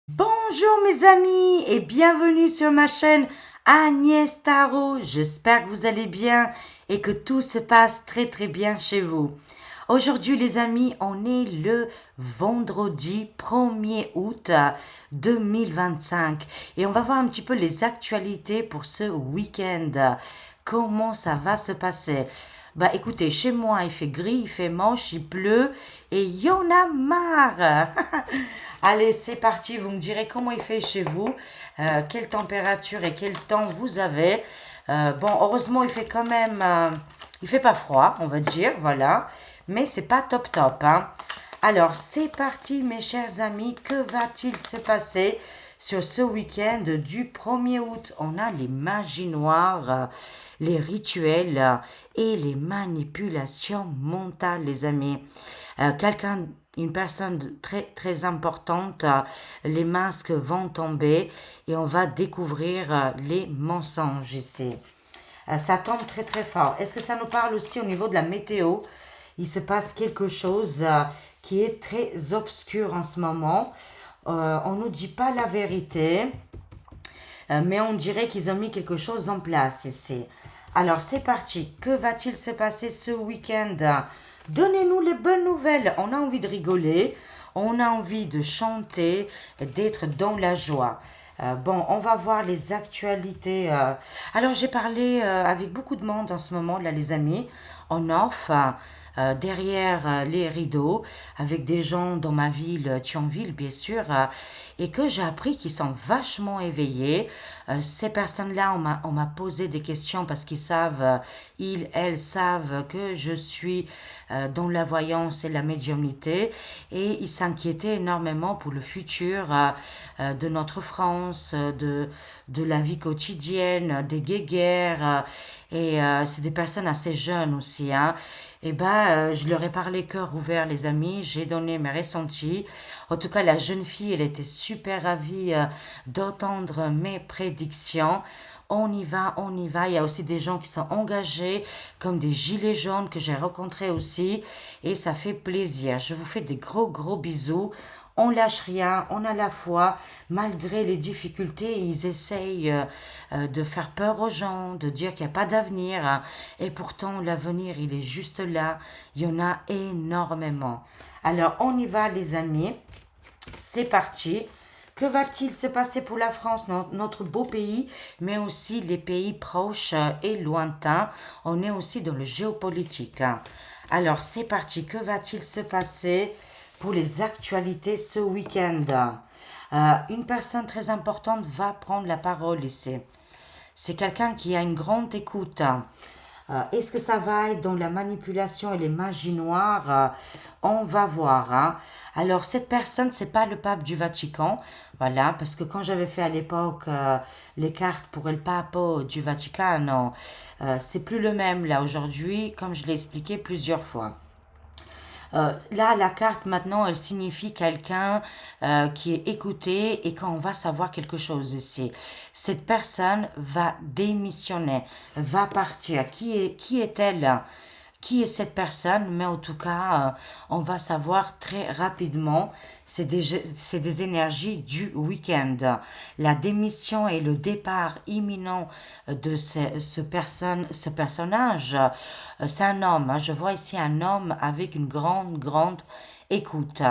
Bonjour mes amis et bienvenue sur ma chaîne Agnès Tarot. J'espère que vous allez bien et que tout se passe très très bien chez vous. Aujourd'hui les amis, on est le vendredi 1er août 2025 et on va voir un petit peu les actualités pour ce week-end. Comment ça va se passer? Bah écoutez, chez moi il fait gris, il fait moche, il pleut et il y en a marre. Allez, c'est parti, vous me direz comment il fait chez vous, quelle température et quel temps vous avez. Bon, heureusement, il fait quand même, il fait pas froid, on va dire, voilà, mais c'est pas top top, hein. Alors, c'est parti, mes chers amis, que va-t-il se passer sur ce week-end du 1er août? On a les magies noires, les rituels et les manipulations mentales, les amis. Une personne très très importante, les masques vont tomber et on va découvrir les mensonges ici. Ça tombe très très fort. Est-ce que ça nous parle aussi au niveau de la météo? Il se passe quelque chose qui est très obscur en ce moment. On ne nous dit pas la vérité, mais on dirait qu'ils ont mis quelque chose en place ici. Alors c'est parti. Que va-t-il se passer ce week-end? Donnez-nous les bonnes nouvelles. On a envie de rigoler, on a envie de chanter, d'être dans la joie. Bon, on va voir les actualités. Alors, j'ai parlé avec beaucoup de monde en ce moment, là, les amis, en off, derrière les rideaux, avec des gens dans ma ville, Thionville, bien sûr, et que j'ai appris qu'ils sont vachement éveillés. Ces personnes-là, on m'a posé des questions parce qu'ils savent, elles savent que je suis dans la voyance et la médiumnité, et ils s'inquiétaient énormément pour le futur de notre France, de la vie quotidienne, des guéguerres. Et c'est des personnes assez jeunes aussi, hein. Et je leur ai parlé cœur ouvert, les amis. J'ai donné mes ressentis. En tout cas, la jeune fille, elle était super ravie d'entendre mes prédictions. On y va, on y va. Il y a aussi des gens qui sont engagés, comme des gilets jaunes que j'ai rencontrés aussi. Et ça fait plaisir. Je vous fais des gros, gros bisous. On lâche rien, on a la foi, malgré les difficultés, ils essayent de faire peur aux gens, de dire qu'il n'y a pas d'avenir, hein. Et pourtant, l'avenir, il est juste là. Il y en a énormément. Alors, on y va, les amis. C'est parti. Que va-t-il se passer pour la France, notre beau pays, mais aussi les pays proches et lointains? On est aussi dans le géopolitique, hein. Alors, c'est parti. Que va-t-il se passer pour les actualités ce week-end? Une personne très importante va prendre la parole ici. C'est quelqu'un qui a une grande écoute. Est-ce que ça va être dans la manipulation et les magies noires? On va voir, hein. Alors, cette personne, c'est pas le pape du Vatican. Voilà, parce que quand j'avais fait à l'époque les cartes pour le pape du Vatican, non, c'est plus le même là aujourd'hui, comme je l'ai expliqué plusieurs fois. Là, la carte maintenant, elle signifie quelqu'un qui est écouté et qu'on va savoir quelque chose ici. Cette personne va démissionner, va partir. Qui est-elle? Qui est cette personne? Mais en tout cas, on va savoir très rapidement. C'est des énergies du week-end. La démission et le départ imminent de ce personnage, c'est un homme, hein. Je vois ici un homme avec une grande, grande écoute.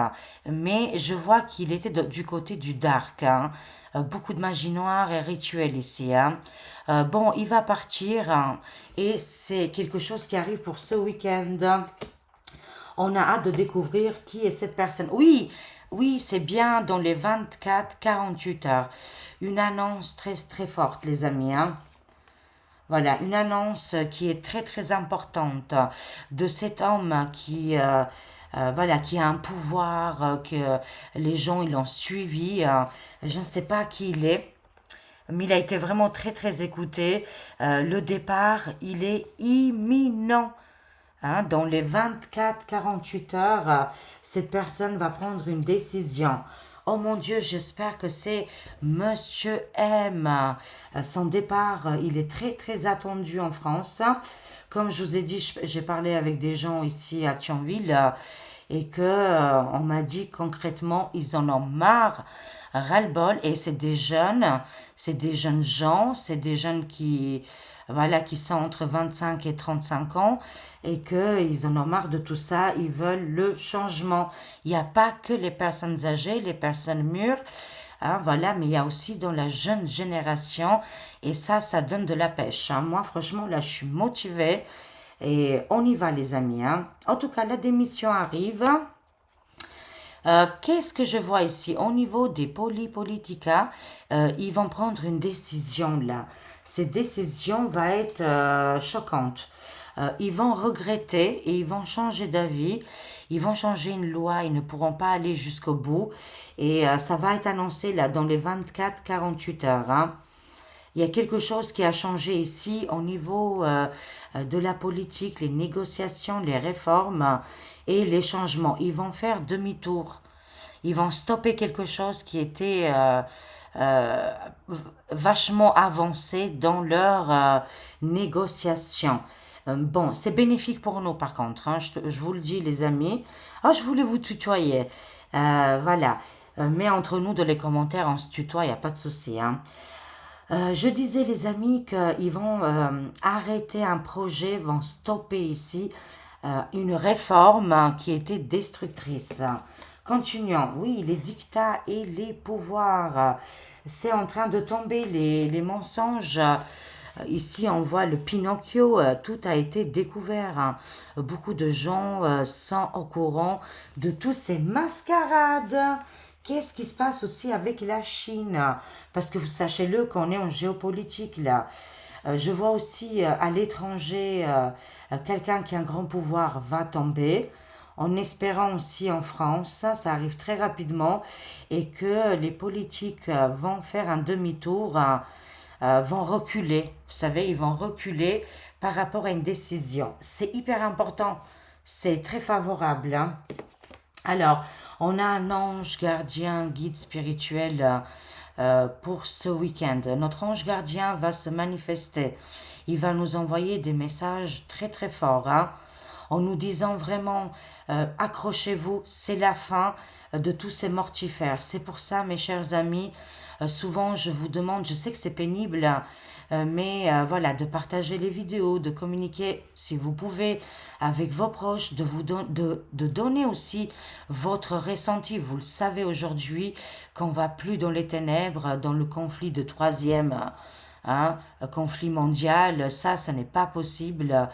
Mais je vois qu'il était du côté du dark, hein. Beaucoup de magie noire et rituel ici, hein. Bon, il va partir, hein, et c'est quelque chose qui arrive pour ce week-end. On a hâte de découvrir qui est cette personne. Oui, oui, c'est bien dans les 24-48 heures. Une annonce très très forte, les amis, hein. Voilà, une annonce qui est très très importante de cet homme voilà, qui a un pouvoir, que les gens ils l'ont suivi. Je ne sais pas qui il est, mais il a été vraiment très très écouté. Le départ, il est imminent, hein. Dans les 24-48 heures, cette personne va prendre une décision. Oh mon Dieu, j'espère que c'est Monsieur M. Son départ, il est très très attendu en France. Comme je vous ai dit, j'ai parlé avec des gens ici à Thionville. et que on m'a dit concrètement, ils en ont marre, ras-le-bol, et c'est des jeunes gens, c'est des jeunes qui, voilà, qui sont entre 25 et 35 ans, et qu'ils en ont marre de tout ça, ils veulent le changement. Il n'y a pas que les personnes âgées, les personnes mûres, hein, voilà, mais il y a aussi dans la jeune génération, et ça donne de la pêche, hein. Moi, franchement, là, je suis motivée, et on y va, les amis, hein. En tout cas, la démission arrive. Qu'est-ce que je vois ici? Au niveau des politica, ils vont prendre une décision là. Cette décision va être choquante. Ils vont regretter et ils vont changer d'avis. Ils vont changer une loi. Ils ne pourront pas aller jusqu'au bout. Et ça va être annoncé là dans les 24-48 heures, hein. Il y a quelque chose qui a changé ici au niveau de la politique, les négociations, les réformes et les changements. Ils vont faire demi-tour. Ils vont stopper quelque chose qui était euh, vachement avancé dans leur négociation. Bon, c'est bénéfique pour nous par contre, hein, je vous le dis les amis. Ah, je voulais vous tutoyer. Voilà. Mais entre nous, dans les commentaires, on se tutoie, il n'y a pas de souci, hein. Je disais les amis qu'ils vont arrêter un projet, vont stopper ici une réforme qui était destructrice. Continuons. Oui, les dictats et les pouvoirs, c'est en train de tomber, les mensonges. Ici, on voit le Pinocchio, tout a été découvert, hein. Beaucoup de gens sont au courant de toutes ces mascarades. Qu'est-ce qui se passe aussi avec la Chine? Parce que vous sachez-le qu'on est en géopolitique là. Je vois aussi à l'étranger quelqu'un qui a un grand pouvoir va tomber. En espérant aussi en France, ça arrive très rapidement et que les politiques vont faire un demi-tour, vont reculer. Vous savez, ils vont reculer par rapport à une décision. C'est hyper important. C'est très favorable, hein. Alors, on a un ange gardien, guide spirituel pour ce week-end. Notre ange gardien va se manifester. Il va nous envoyer des messages très très forts, hein, en nous disant vraiment, accrochez-vous, c'est la fin de tous ces mortifères. C'est pour ça, mes chers amis, souvent je vous demande, je sais que c'est pénible, mais voilà, de partager les vidéos, de communiquer si vous pouvez avec vos proches, de donner aussi votre ressenti. Vous le savez aujourd'hui qu'on va plus dans les ténèbres, dans le conflit de troisième, hein, conflit mondial, ça n'est pas possible.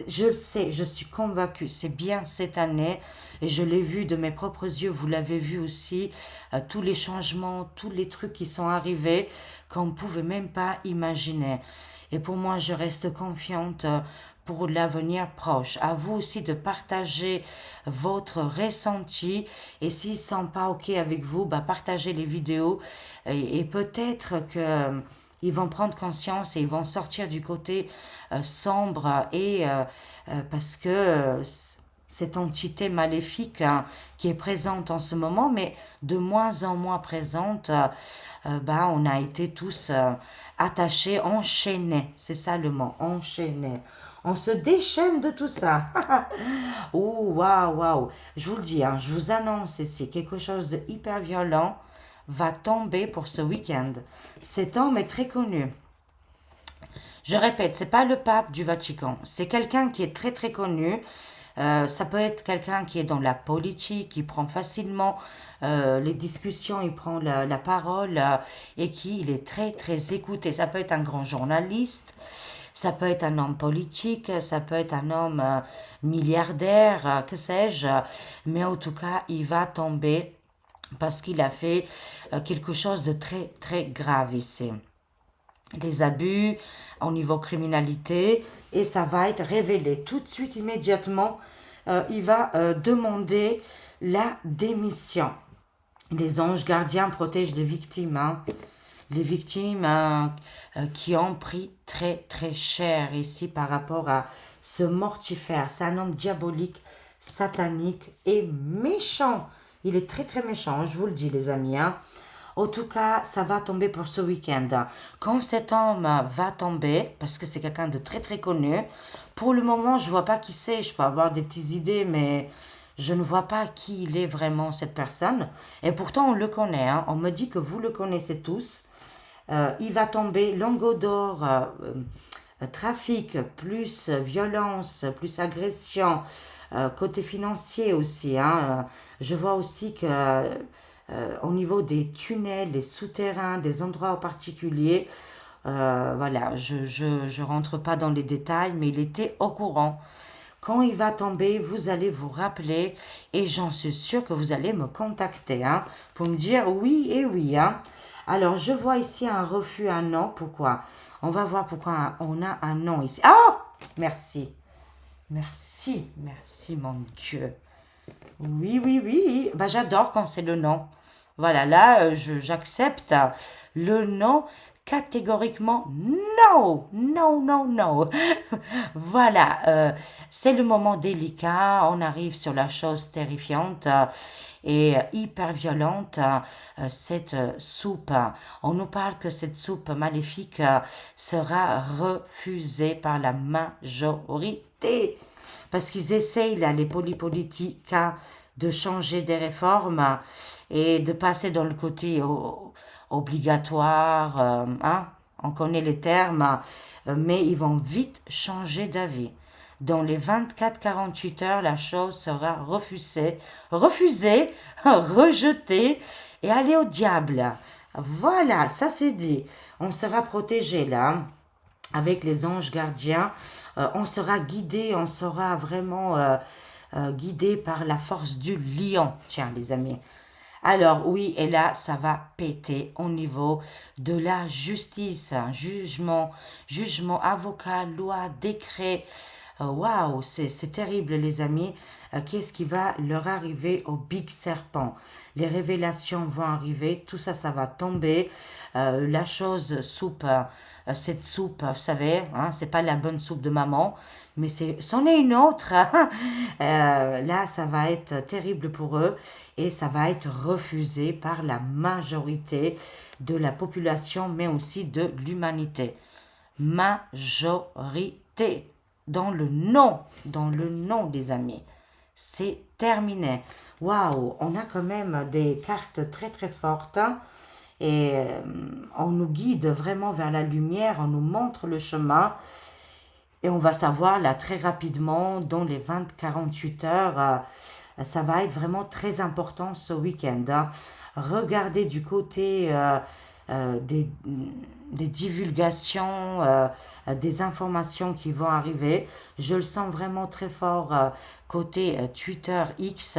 Je le sais, je suis convaincue, c'est bien cette année, et je l'ai vu de mes propres yeux, vous l'avez vu aussi, tous les changements, tous les trucs qui sont arrivés qu'on ne pouvait même pas imaginer. Et pour moi, je reste confiante pour l'avenir proche. À vous aussi de partager votre ressenti. Et s'ils ne sont pas OK avec vous, bah, partagez les vidéos. Et peut-être que ils vont prendre conscience et ils vont sortir du côté sombre et parce que cette entité maléfique, hein, qui est présente en ce moment, mais de moins en moins présente, bah, on a été tous attachés, enchaînés. C'est ça le mot, enchaînés. On se déchaîne de tout ça. Oh, waouh, waouh. Je vous le dis, hein, je vous annonce ici, quelque chose de hyper violent va tomber pour ce week-end. Cet homme est très connu. Je répète, c'est pas le pape du Vatican, c'est quelqu'un qui est très très connu. Ça peut être quelqu'un qui est dans la politique, qui prend facilement les discussions, il prend la parole et qui il est très très écouté. Ça peut être un grand journaliste, ça peut être un homme politique, ça peut être un homme milliardaire, que sais-je, mais en tout cas, il va tomber parce qu'il a fait quelque chose de très très grave ici. Les abus au niveau criminalité, et ça va être révélé tout de suite, immédiatement. Il va demander la démission. Les anges gardiens protègent les victimes, hein. Les victimes qui ont pris très très cher ici par rapport à ce mortifère. C'est un homme diabolique, satanique et méchant. Il est très très méchant, je vous le dis les amis, hein. En tout cas, ça va tomber pour ce week-end. Quand cet homme va tomber, parce que c'est quelqu'un de très très connu, pour le moment, je vois pas qui c'est. Je peux avoir des petites idées, mais Je ne vois pas qui il est vraiment, cette personne. Et pourtant, on le connaît, hein. On me dit que vous le connaissez tous. Il va tomber lingot d'or, trafic, plus violence, plus agression, côté financier aussi, hein. Je vois aussi que au niveau des tunnels, des souterrains, des endroits en particulier, voilà, je rentre pas dans les détails, mais il était au courant. Quand il va tomber, vous allez vous rappeler et j'en suis sûre que vous allez me contacter, hein, pour me dire oui et oui, hein. Alors, je vois ici un refus, un non. Pourquoi? On va voir pourquoi on a un non ici. Ah! Merci. Merci, merci mon Dieu. Oui, oui, oui. Bah, j'adore quand c'est le non. Voilà, là, j'accepte le non catégoriquement. Non, non, non, non. Voilà, c'est le moment délicat. On arrive sur la chose terrifiante et hyper violente, cette soupe. On nous parle que cette soupe maléfique sera refusée par la majorité. Parce qu'ils essayent, là, les polypolitiques, de changer des réformes et de passer dans le côté obligatoire, hein, on connaît les termes, mais ils vont vite changer d'avis. Dans les 24-48 heures, la chose sera refusée, rejetée et aller au diable. Voilà, ça c'est dit. On sera protégé là, avec les anges gardiens. On sera guidé, on sera vraiment guidé par la force du lion. Tiens, les amis. Alors oui, et là, ça va péter au niveau de la justice, hein. Jugement, avocat, loi, décret. Waouh, c'est terrible, les amis. Qu'est-ce qui va leur arriver au Big Serpent? Les révélations vont arriver, tout ça, ça va tomber. La chose soupe, cette soupe, vous savez, hein, c'est pas la bonne soupe de maman, mais c'en est une autre. Là, ça va être terrible pour eux et ça va être refusé par la majorité de la population, mais aussi de l'humanité. Majorité. Dans le non, les amis. C'est terminé. Waouh, on a quand même des cartes très très fortes, hein, et on nous guide vraiment vers la lumière, on nous montre le chemin et on va savoir là très rapidement, dans les 20-48 heures, ça va être vraiment très important ce week-end, hein. Regardez du côté des divulgations, des informations qui vont arriver. Je le sens vraiment très fort côté Twitter X.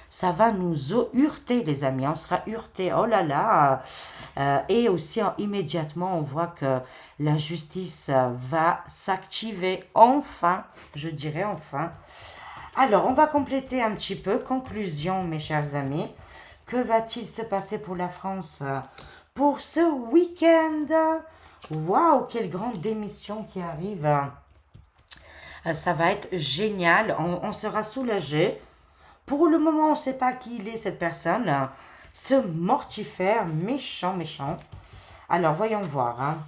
Ça va nous heurter, les amis. On sera heurtés. Oh là là. Et aussi, immédiatement, on voit que la justice va s'activer. Enfin, je dirais enfin. Alors, on va compléter un petit peu. Conclusion, mes chers amis. Que va-t-il se passer pour la France pour ce week-end? Waouh, quelle grande démission qui arrive. Ça va être génial. On sera soulagé. Pour le moment, on ne sait pas qui il est, cette personne. Ce mortifère, méchant, méchant. Alors, voyons voir, hein.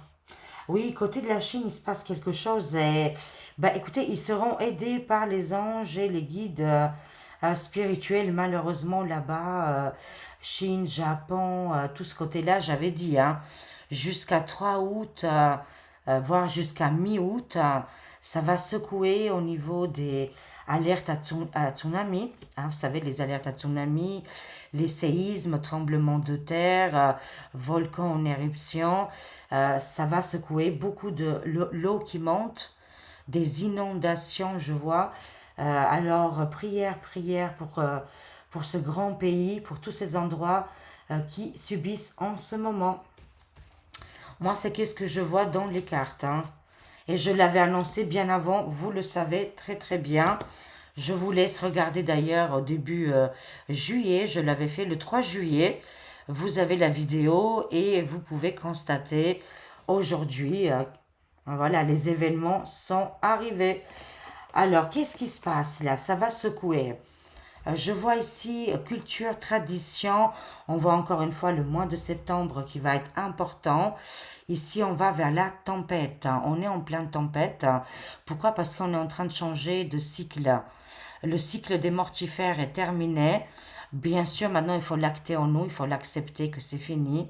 Oui, côté de la Chine, il se passe quelque chose. Et, bah, écoutez, ils seront aidés par les anges et les guides spirituels, malheureusement, là-bas. Chine, Japon, tout ce côté-là, j'avais dit, hein, jusqu'à 3 août, voire jusqu'à mi-août, ça va secouer au niveau des alertes à tsunami, hein, vous savez, les alertes à tsunami, les séismes, tremblements de terre, volcans en éruption, ça va secouer beaucoup de l'eau qui monte, des inondations, je vois. Alors, prière pour ce grand pays, pour tous ces endroits qui subissent en ce moment. Moi, c'est qu'est-ce que je vois dans les cartes, hein. Et je l'avais annoncé bien avant, vous le savez très très bien. Je vous laisse regarder d'ailleurs au début juillet, je l'avais fait le 3 juillet. Vous avez la vidéo et vous pouvez constater aujourd'hui, voilà, les événements sont arrivés. Alors, qu'est-ce qui se passe là? Ça va secouer. Je vois ici culture, tradition. On voit encore une fois le mois de septembre qui va être important. Ici, on va vers la tempête. On est en pleine tempête. Pourquoi? Parce qu'on est en train de changer de cycle. Le cycle des mortifères est terminé. Bien sûr, maintenant, il faut l'acter en nous, il faut l'accepter que c'est fini.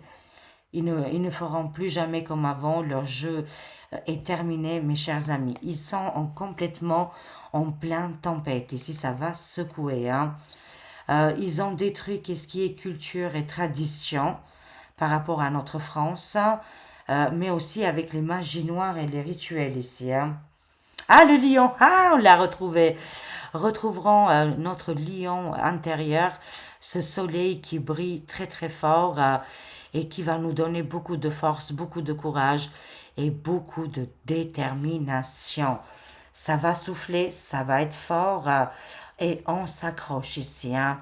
Ils ne feront plus jamais comme avant. Leur jeu est terminé, mes chers amis. Ils sont complètement en pleine tempête. Ici, ça va secouer. Hein. Ils ont détruit ce qui est culture et tradition par rapport à notre France, mais aussi avec les magies noires et les rituels ici. Hein. Ah, le lion! Ah, on l'a retrouvé! Retrouverons notre lion intérieur, ce soleil qui brille très très fort et qui va nous donner beaucoup de force, beaucoup de courage et beaucoup de détermination. Ça va souffler, ça va être fort et on s'accroche ici. Hein.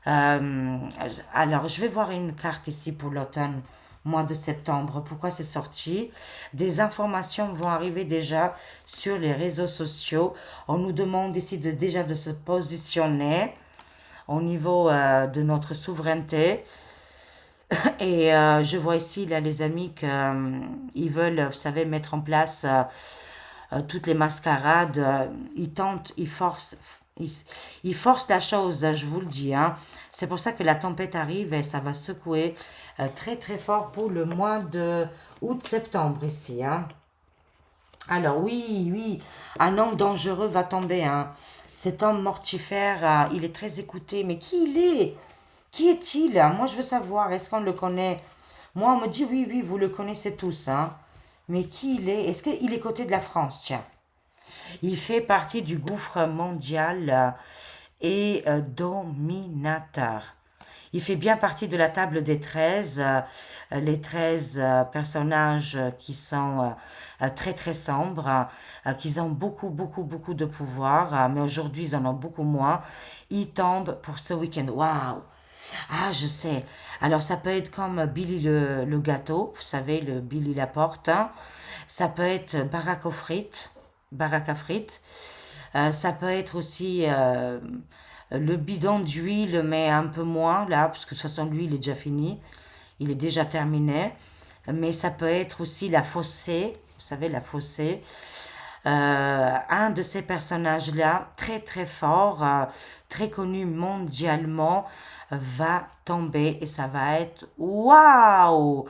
Euh, alors, je vais voir une carte ici pour l'automne, mois de septembre. Pourquoi c'est sorti? Des informations vont arriver déjà sur les réseaux sociaux. On nous demande ici déjà de se positionner au niveau de notre souveraineté. Et je vois ici, là, les amis, qu'ils veulent, vous savez, mettre en place toutes les mascarades. Ils tentent, ils forcent la chose, je vous le dis. Hein. C'est pour ça que la tempête arrive et ça va secouer très très fort pour le mois de août-septembre ici. Hein. Alors oui, oui, un homme dangereux va tomber. Hein. Cet homme mortifère, il est très écouté. Mais qui il est? Qui est-il? Moi, je veux savoir. Est-ce qu'on le connaît? Moi, on me dit oui, oui, vous le connaissez tous. Hein. Mais qui il est? Est-ce qu'il est côté de la France? Tiens. Il fait partie du gouffre mondial et dominateur. Il fait bien partie de la table des 13, les 13 personnages qui sont très très sombres, qui ont beaucoup beaucoup beaucoup de pouvoir, mais aujourd'hui ils en ont beaucoup moins. Ils tombent pour ce week-end. Waouh! Ah, je sais. Alors ça peut être comme Billy le gâteau, vous savez, le Billy Laporte. Hein. Ça peut être baraque à frites. Ça peut être aussi le bidon d'huile, mais un peu moins là, parce que de toute façon, lui, il est déjà fini. Il est déjà terminé. Mais ça peut être aussi la fossée. Vous savez, la fossée. Un de ces personnages-là, très très fort, très connu mondialement, va tomber et ça va être waouh!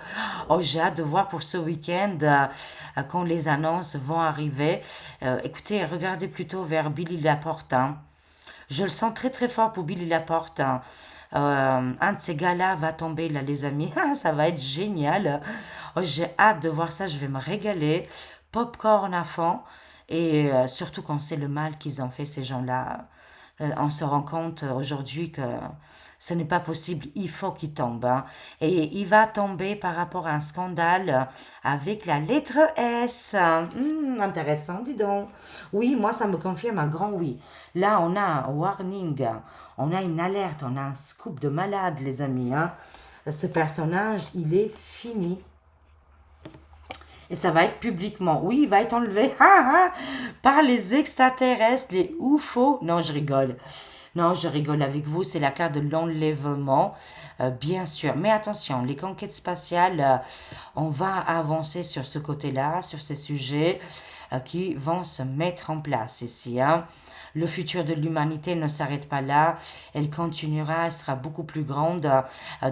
Oh, j'ai hâte de voir pour ce week-end quand les annonces vont arriver. Écoutez, regardez plutôt vers Billy Laporte. Hein. Je le sens très très fort pour Billy Laporte. Hein. Un de ces gars-là va tomber là, les amis. Ah, ça va être génial. Oh, j'ai hâte de voir ça. Je vais me régaler. Popcorn à fond. Et surtout quand c'est le mal qu'ils ont fait, ces gens-là. On se rend compte aujourd'hui que ce n'est pas possible, il faut qu'il tombe. Hein. Et il va tomber par rapport à un scandale avec la lettre S. Intéressant, dis donc. Oui, moi, ça me confirme un grand oui. Là, on a un warning, on a une alerte, on a un scoop de malade, les amis. Hein. Ce personnage, il est fini. Et ça va être publiquement. Oui, il va être enlevé par les extraterrestres, les UFO. Non, je rigole. Non, je rigole avec vous. C'est la carte de l'enlèvement, bien sûr. Mais attention, les conquêtes spatiales, on va avancer sur ce côté-là, sur ces sujets qui vont se mettre en place ici. Hein. Le futur de l'humanité ne s'arrête pas là, elle continuera, elle sera beaucoup plus grande.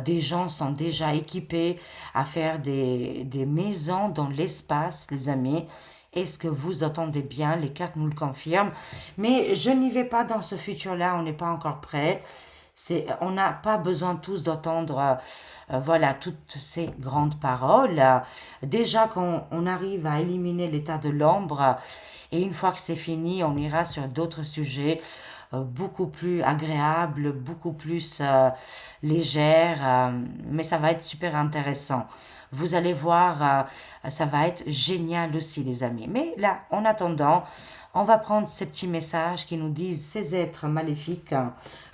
Des gens sont déjà équipés à faire des maisons dans l'espace, les amis. Est-ce que vous entendez bien? Les cartes nous le confirment. Mais je n'y vais pas dans ce futur-là, on n'est pas encore prêt. On n'a pas besoin tous d'entendre voilà, toutes ces grandes paroles. Déjà qu'on arrive à éliminer l'état de l'ombre, et une fois que c'est fini, on ira sur d'autres sujets beaucoup plus agréables, beaucoup plus légères, mais ça va être super intéressant. Vous allez voir, ça va être génial aussi, les amis. Mais là, en attendant, on va prendre ces petits messages qui nous disent ces êtres maléfiques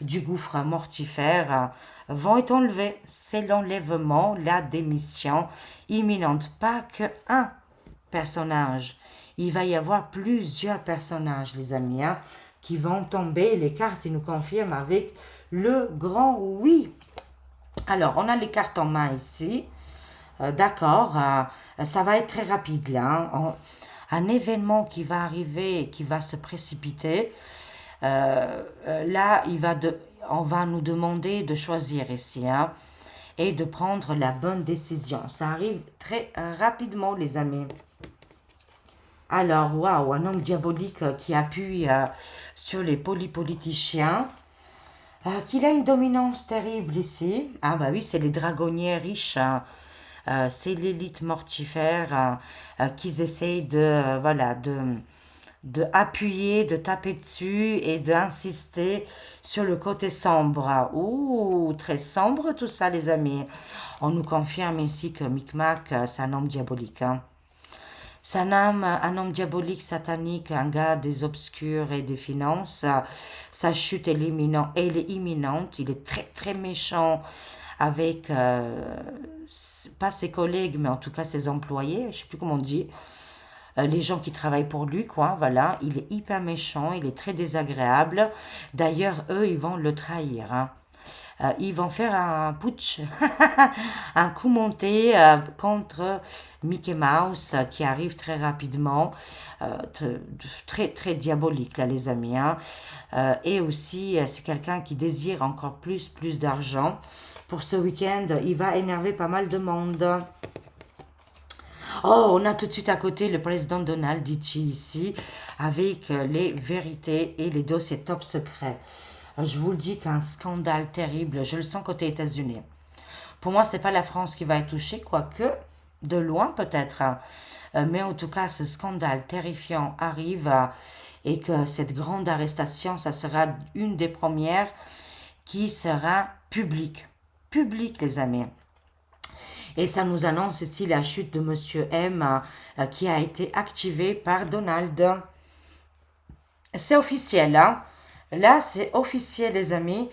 du gouffre mortifère vont être enlevés. C'est l'enlèvement, la démission imminente. Pas que un personnage. Il va y avoir plusieurs personnages, les amis, hein, qui vont tomber. Les cartes, ils nous confirment avec le grand oui. Alors, on a les cartes en main ici. D'accord, ça va être très rapide là. Hein. Un événement qui va arriver, qui va se précipiter. Là, on va nous demander de choisir ici, hein, et de prendre la bonne décision. Ça arrive très rapidement, les amis. Alors, waouh, un homme diabolique qui appuie sur les polypoliticiens, qu'il a une dominance terrible ici. Ah bah oui, c'est les dragonniers riches, hein. C'est l'élite mortifère qu'ils essayent voilà, de appuyer, de taper dessus et d'insister sur le côté sombre. Ouh, très sombre tout ça, les amis. On nous confirme ici que Micmac, c'est un homme diabolique, hein. C'est un homme diabolique, satanique, un gars des obscurs et des finances. Sa chute elle est imminente. Il est très très méchant avec, pas ses collègues, mais en tout cas ses employés, je ne sais plus comment on dit, les gens qui travaillent pour lui, quoi, voilà. Il est hyper méchant, il est très désagréable. D'ailleurs, eux, ils vont le trahir, hein. Ils vont faire un putsch, un coup monté contre Mickey Mouse qui arrive très rapidement, très très diabolique là les amis, hein. Et aussi c'est quelqu'un qui désire encore plus d'argent. Pour ce week-end, il va énerver pas mal de monde. Oh, on a tout de suite à côté le président Donald Dichi ici, avec les vérités et les dossiers top secrets. Je vous le dis qu'un scandale terrible, je le sens côté États-Unis. Pour moi, c'est pas la France qui va être touchée, quoique de loin peut-être, hein. Mais en tout cas, ce scandale terrifiant arrive et que cette grande arrestation, ça sera une des premières qui sera publique. Publique, les amis. Et ça nous annonce ici la chute de Monsieur M qui a été activée par Donald. C'est officiel, hein. Là, c'est officiel, les amis.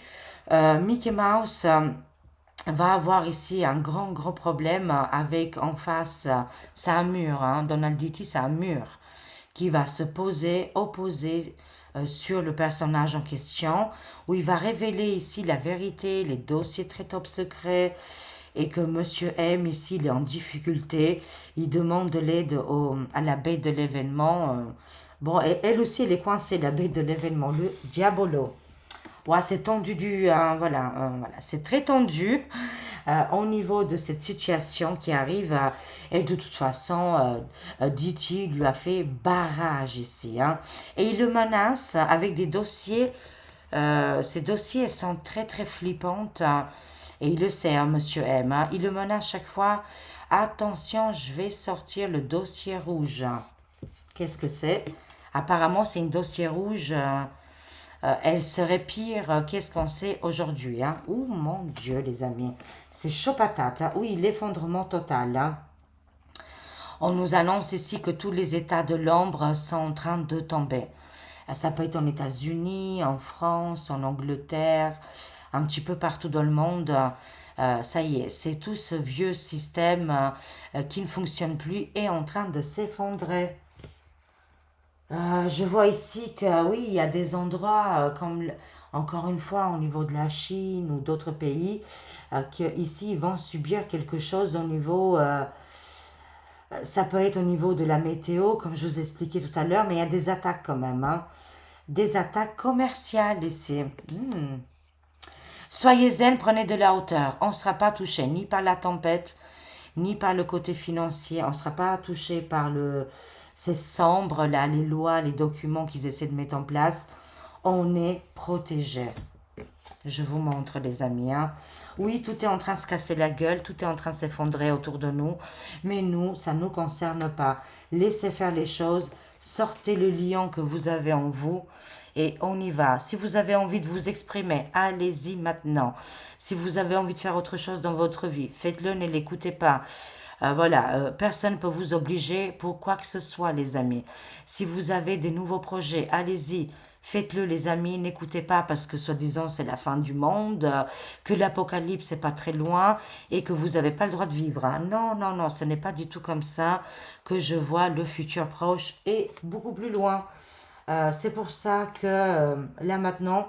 Mickey Mouse va avoir ici un grand problème avec en face, c'est un mur, hein. Donald Ditty, c'est un mur qui va se opposer sur le personnage en question, où il va révéler ici la vérité, les dossiers très top secrets, et que Monsieur M, ici, il est en difficulté. Il demande de l'aide à la baie de l'événement. Bon, et elle aussi, elle est coincée, la baie de l'événement, le Diabolo. Ouais, c'est tendu voilà, voilà, c'est très tendu au niveau de cette situation qui arrive. Et de toute façon, Diti lui a fait barrage ici, hein. Et il le menace avec des dossiers. Ces dossiers sont très très flippantes, hein. Et il le sait, hein, Monsieur M, hein. Il le menace chaque fois. Attention, je vais sortir le dossier rouge. Qu'est-ce que c'est? Apparemment, c'est une dossier rouge. Elle serait pire qu'est-ce qu'on sait aujourd'hui, hein. Oh mon Dieu, les amis. C'est chaud patate, hein. Oui, l'effondrement total, hein. On nous annonce ici que tous les États de l'ombre sont en train de tomber. Ça peut être en États-Unis, en France, en Angleterre, un petit peu partout dans le monde. Ça y est, c'est tout ce vieux système qui ne fonctionne plus est en train de s'effondrer. Je vois ici que oui, il y a des endroits encore une fois au niveau de la Chine ou d'autres pays qui ici vont subir quelque chose au niveau, ça peut être au niveau de la météo, comme je vous expliquais tout à l'heure, mais il y a des attaques quand même, hein. Des attaques commerciales ici. Soyez zen, prenez de la hauteur. On ne sera pas touché ni par la tempête, ni par le côté financier. On ne sera pas touché par ces sombres, là, les lois, les documents qu'ils essaient de mettre en place. On est protégé. Je vous montre, les amis, hein. Oui, tout est en train de se casser la gueule, tout est en train de s'effondrer autour de nous, mais nous, ça ne nous concerne pas. Laissez faire les choses, sortez le lion que vous avez en vous et on y va. Si vous avez envie de vous exprimer, allez-y maintenant. Si vous avez envie de faire autre chose dans votre vie, faites-le, ne l'écoutez pas. Voilà, personne ne peut vous obliger pour quoi que ce soit, les amis. Si vous avez des nouveaux projets, allez-y. Faites-le, les amis, n'écoutez pas parce que soi-disant c'est la fin du monde, que l'apocalypse n'est pas très loin et que vous n'avez pas le droit de vivre, hein. Non, non, non, ce n'est pas du tout comme ça que je vois le futur proche et beaucoup plus loin. C'est pour ça que là maintenant,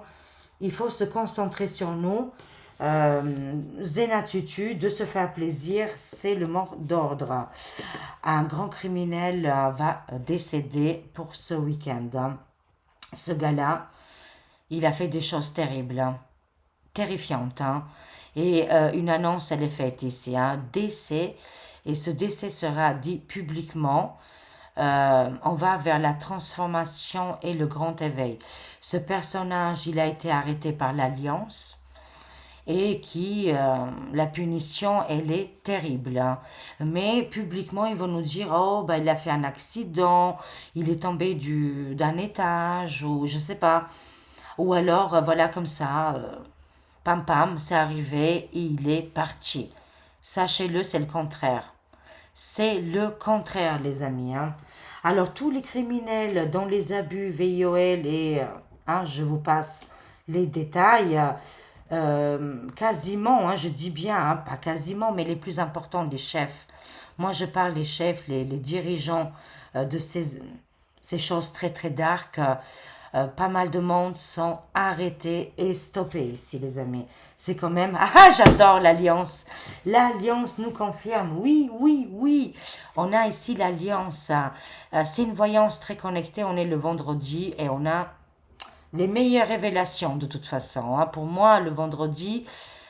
il faut se concentrer sur nous. Zen attitude, de se faire plaisir, c'est le mot d'ordre. Un grand criminel va décéder pour ce week-end, hein. Ce gars-là, il a fait des choses terribles, hein, terrifiantes. Hein. Et une annonce, elle est faite ici, un décès, et ce décès sera dit publiquement. On va vers la transformation et le grand éveil. Ce personnage, il a été arrêté par l'Alliance et la punition, elle est terrible. Hein. Mais publiquement, ils vont nous dire, oh, bah, il a fait un accident, il est tombé d'un étage, ou je sais pas. Ou alors, voilà, comme ça, pam pam, c'est arrivé et il est parti. Sachez-le, c'est le contraire. C'est le contraire, les amis. Hein. Alors, tous les criminels dont les abus VIOL et, hein, je vous passe les détails, quasiment, hein, je dis bien, hein, pas quasiment, mais les plus importants, les chefs. Moi, je parle des chefs, les dirigeants de ces choses très, très dark. Pas mal de monde sont arrêtés et stoppés ici, les amis. C'est quand même... Ah, j'adore l'Alliance. L'Alliance nous confirme. Oui, oui, oui. On a ici l'Alliance. C'est une voyance très connectée. On est le vendredi et on a les meilleures révélations de toute façon. Hein. Pour moi, le vendredi,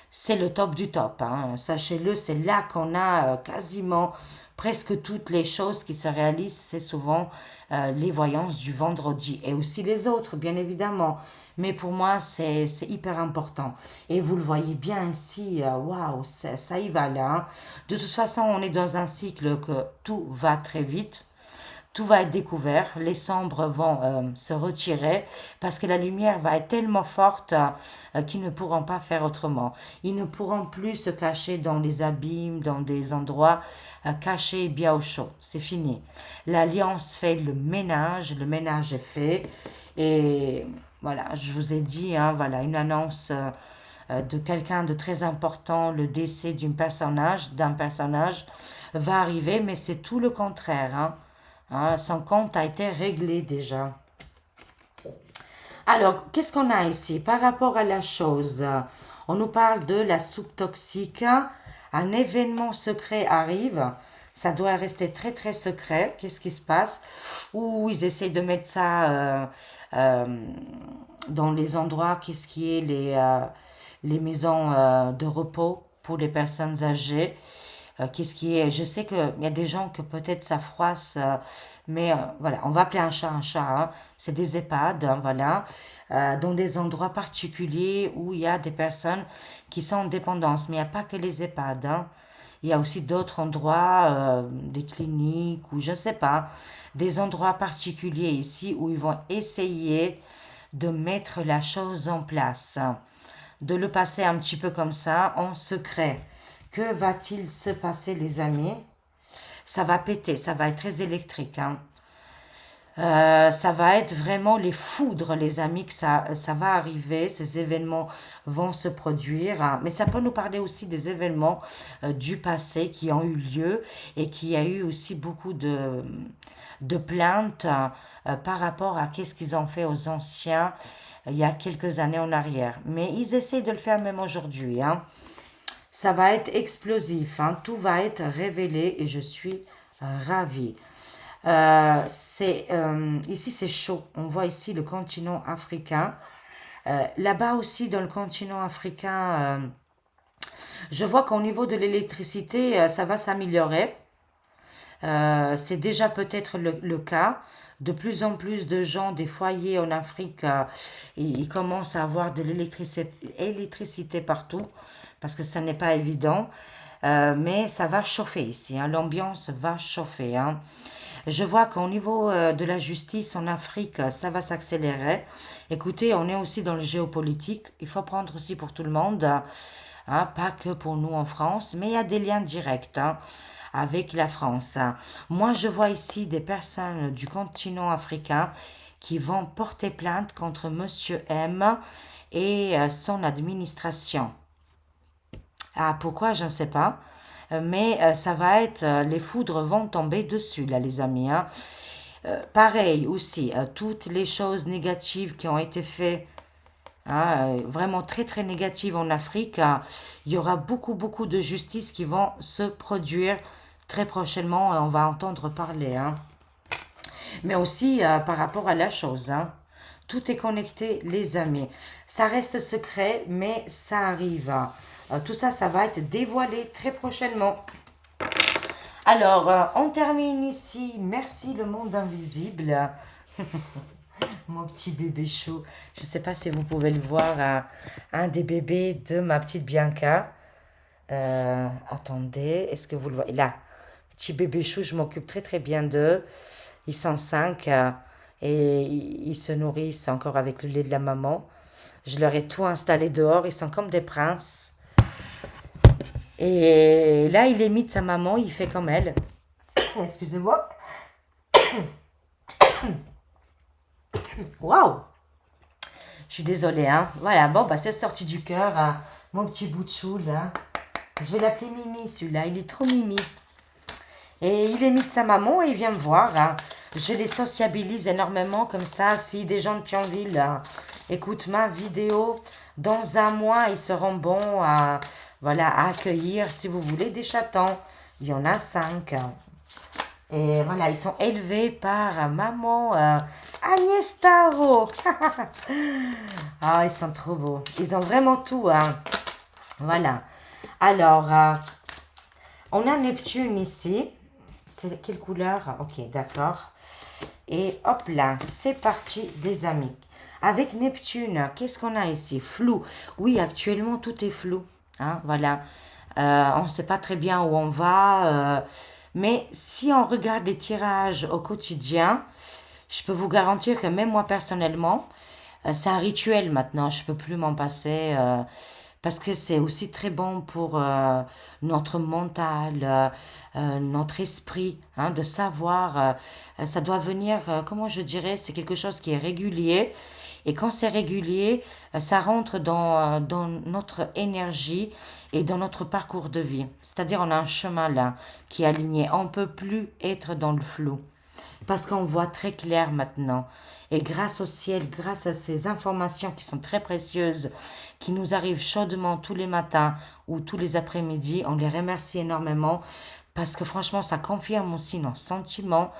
c'est le top du top. Hein. Sachez-le, c'est là qu'on a quasiment presque toutes les choses qui se réalisent. C'est souvent les voyances du vendredi et aussi les autres, bien évidemment. Mais pour moi, c'est hyper important. Et vous le voyez bien ici, waouh, ça y va là. Hein. De toute façon, on est dans un cycle que tout va très vite. Tout va être découvert, les sombres vont se retirer parce que la lumière va être tellement forte qu'ils ne pourront pas faire autrement. Ils ne pourront plus se cacher dans les abîmes, dans des endroits cachés bien au chaud. C'est fini. L'Alliance fait le ménage est fait et voilà, je vous ai dit, hein, voilà, une annonce de quelqu'un de très important, le décès d'un personnage va arriver, mais c'est tout le contraire, hein. Hein, son compte a été réglé déjà. Alors, qu'est-ce qu'on a ici par rapport à la chose? On nous parle de la soupe toxique. Un événement secret arrive. Ça doit rester très très secret. Qu'est-ce qui se passe? Ou ils essayent de mettre ça dans les endroits, qu'est-ce qui est les maisons de repos pour les personnes âgées. Qu'est-ce qui est... Je sais qu'il y a des gens que peut-être ça froisse, mais voilà, on va appeler un chat. Hein. C'est des EHPAD, hein, voilà, dans des endroits particuliers où il y a des personnes qui sont en dépendance. Mais il n'y a pas que les EHPAD. Hein. Il y a aussi d'autres endroits, des cliniques ou je ne sais pas, des endroits particuliers ici où ils vont essayer de mettre la chose en place, de le passer un petit peu comme ça, en secret. Que va-t-il se passer, les amis? Ça va péter, ça va être très électrique. Hein. Ça va être vraiment les foudres, les amis, que ça va arriver. Ces événements vont se produire. Hein. Mais ça peut nous parler aussi des événements du passé qui ont eu lieu et qui a eu aussi beaucoup de plaintes par rapport à qu'est-ce qu'ils ont fait aux anciens il y a quelques années en arrière. Mais ils essaient de le faire même aujourd'hui. Hein. Ça va être explosif, hein. Tout va être révélé et je suis ravie. Ici, c'est chaud. On voit ici le continent africain. Là-bas aussi, dans le continent africain, je vois qu'au niveau de l'électricité, ça va s'améliorer. C'est déjà peut-être le cas. De plus en plus de gens, des foyers en Afrique, ils commencent à avoir de l'électricité partout parce que ça n'est pas évident. Mais ça va chauffer ici, hein. L'ambiance va chauffer. Hein. Je vois qu'au niveau de la justice en Afrique, ça va s'accélérer. Écoutez, on est aussi dans le géopolitique. Il faut prendre aussi pour tout le monde, hein, pas que pour nous en France, mais il y a des liens directs. Hein, avec la France. Hein. Moi, je vois ici des personnes du continent africain qui vont porter plainte contre Monsieur M et son administration. Ah, pourquoi? Je ne sais pas. Mais ça va être... les foudres vont tomber dessus, là, les amis. Hein. Pareil aussi, toutes les choses négatives qui ont été faites, hein, vraiment très très négatives en Afrique, il y aura beaucoup beaucoup de justice qui vont se produire très prochainement et on va entendre parler. Hein. Mais aussi par rapport à la chose. Hein. Tout est connecté, les amis. Ça reste secret, mais ça arrive. Tout ça, ça va être dévoilé très prochainement. Alors, on termine ici. Merci le monde invisible. Mon petit bébé chou. Je ne sais pas si vous pouvez le voir, un des bébés de ma petite Bianca. Attendez, est-ce que vous le voyez? Là, petit bébé chou, je m'occupe très très bien d'eux. Ils sont 5 et ils se nourrissent encore avec le lait de la maman. Je leur ai tout installé dehors, ils sont comme des princes. Et là, il imite sa maman, il fait comme elle. Excusez-moi. Waouh! Je suis désolée, hein. Voilà, bon, bah, c'est sorti du cœur, hein. Mon petit bout de chou, là. Je vais l'appeler Mimi, celui-là. Il est trop Mimi. Et il imite sa maman et il vient me voir, hein. Je les sociabilise énormément, comme ça, si des gens de Thionville écoutent ma vidéo, dans un mois, ils seront bons à, voilà, à accueillir, si vous voulez, des chatons. Il y en a 5. Et voilà, ils sont élevés par maman Agnès Tarot. Ah, ils sont trop beaux. Ils ont vraiment tout, hein. Voilà. Alors, on a Neptune ici. C'est quelle couleur? Ok, d'accord. Et hop là, c'est parti, les amis. Avec Neptune, qu'est-ce qu'on a ici? Flou. Oui, actuellement, tout est flou. Hein, voilà. On ne sait pas très bien où on va. Mais si on regarde les tirages au quotidien, je peux vous garantir que même moi personnellement, c'est un rituel maintenant. Je ne peux plus m'en passer. Parce que c'est aussi très bon pour notre mental, notre esprit, hein, de savoir. Ça doit venir, comment je dirais, c'est quelque chose qui est régulier. Et quand c'est régulier, ça rentre dans notre énergie et dans notre parcours de vie. C'est-à-dire, on a un chemin là qui est aligné. On ne peut plus être dans le flou parce qu'on voit très clair maintenant. Et grâce au ciel, grâce à ces informations qui sont très précieuses, qui nous arrivent chaudement tous les matins ou tous les après-midi, on les remercie énormément parce que franchement, ça confirme aussi nos sentiments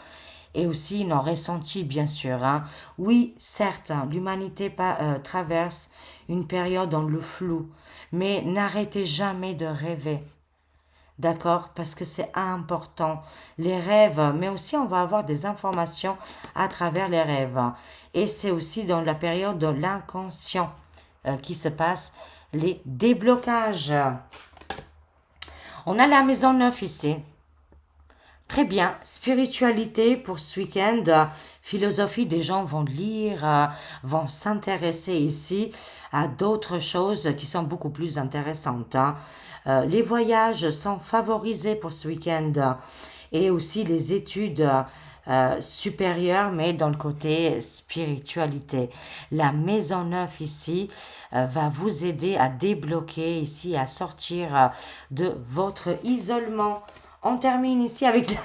et aussi nos ressentis, bien sûr. Hein. Oui, certes, l'humanité traverse une période dans le flou, mais n'arrêtez jamais de rêver. D'accord? Parce que c'est important. Les rêves, mais aussi on va avoir des informations à travers les rêves. Et c'est aussi dans la période de l'inconscient qui se passe les déblocages. On a la maison 9 ici. Très bien. Spiritualité pour ce week-end. Philosophie, des gens vont lire, vont s'intéresser ici à d'autres choses qui sont beaucoup plus intéressantes. Hein. Les voyages sont favorisés pour ce week-end et aussi les études supérieures, mais dans le côté spiritualité. La maison 9 ici va vous aider à débloquer ici, à sortir de votre isolement. On termine ici avec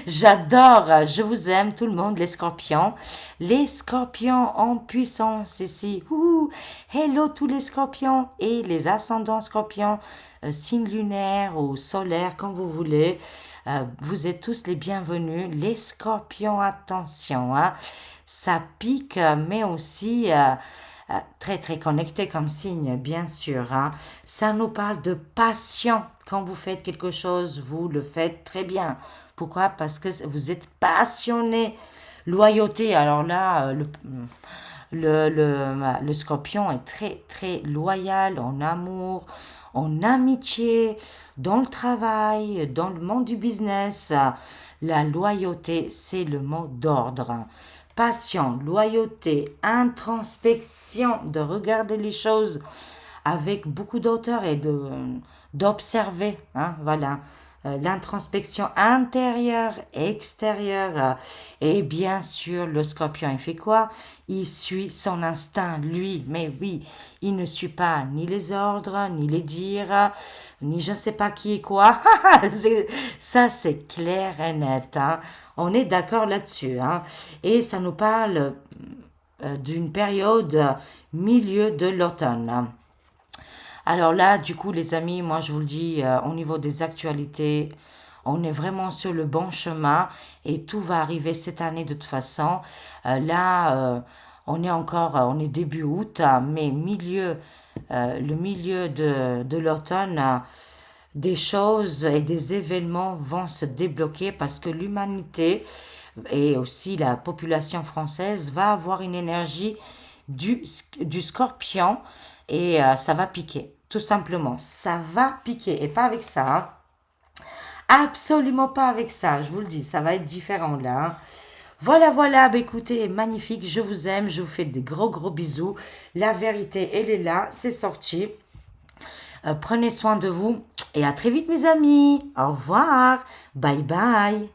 j'adore, je vous aime tout le monde, les scorpions. Les scorpions en puissance ici. Ouh, hello tous les scorpions et les ascendants scorpions, signes lunaires ou solaires, comme vous voulez. Vous êtes tous les bienvenus. Les scorpions, attention, hein, ça pique, mais aussi très très connecté comme signe, bien sûr. Hein. Ça nous parle de passion. Quand vous faites quelque chose, vous le faites très bien. Pourquoi? Parce que vous êtes passionné. Loyauté, alors là, le scorpion est très très loyal en amour, en amitié, dans le travail, dans le monde du business. La loyauté, c'est le mot d'ordre. Passion, loyauté, introspection, de regarder les choses avec beaucoup d'auteur et d'observer, hein, voilà. L'introspection intérieure, extérieure. Et bien sûr, le scorpion, il fait quoi? Il suit son instinct, lui. Mais oui, il ne suit pas ni les ordres, ni les dires, ni je ne sais pas qui est quoi. Ça, c'est clair et net. Hein. On est d'accord là-dessus. Hein. Et ça nous parle d'une période milieu de l'automne. Alors là, du coup, les amis, moi, je vous le dis, au niveau des actualités, on est vraiment sur le bon chemin et tout va arriver cette année de toute façon. Là, On est encore, on est début août, mais le milieu de l'automne, des choses et des événements vont se débloquer parce que l'humanité et aussi la population française va avoir une énergie du scorpion et ça va piquer. Tout simplement, ça va piquer et pas avec ça, hein. Absolument pas avec ça, je vous le dis, ça va être différent là, hein. Voilà, voilà, bah écoutez, magnifique, je vous aime, je vous fais des gros gros bisous. La vérité, elle est là, c'est sorti. Prenez soin de vous et à très vite mes amis. Au revoir, bye bye.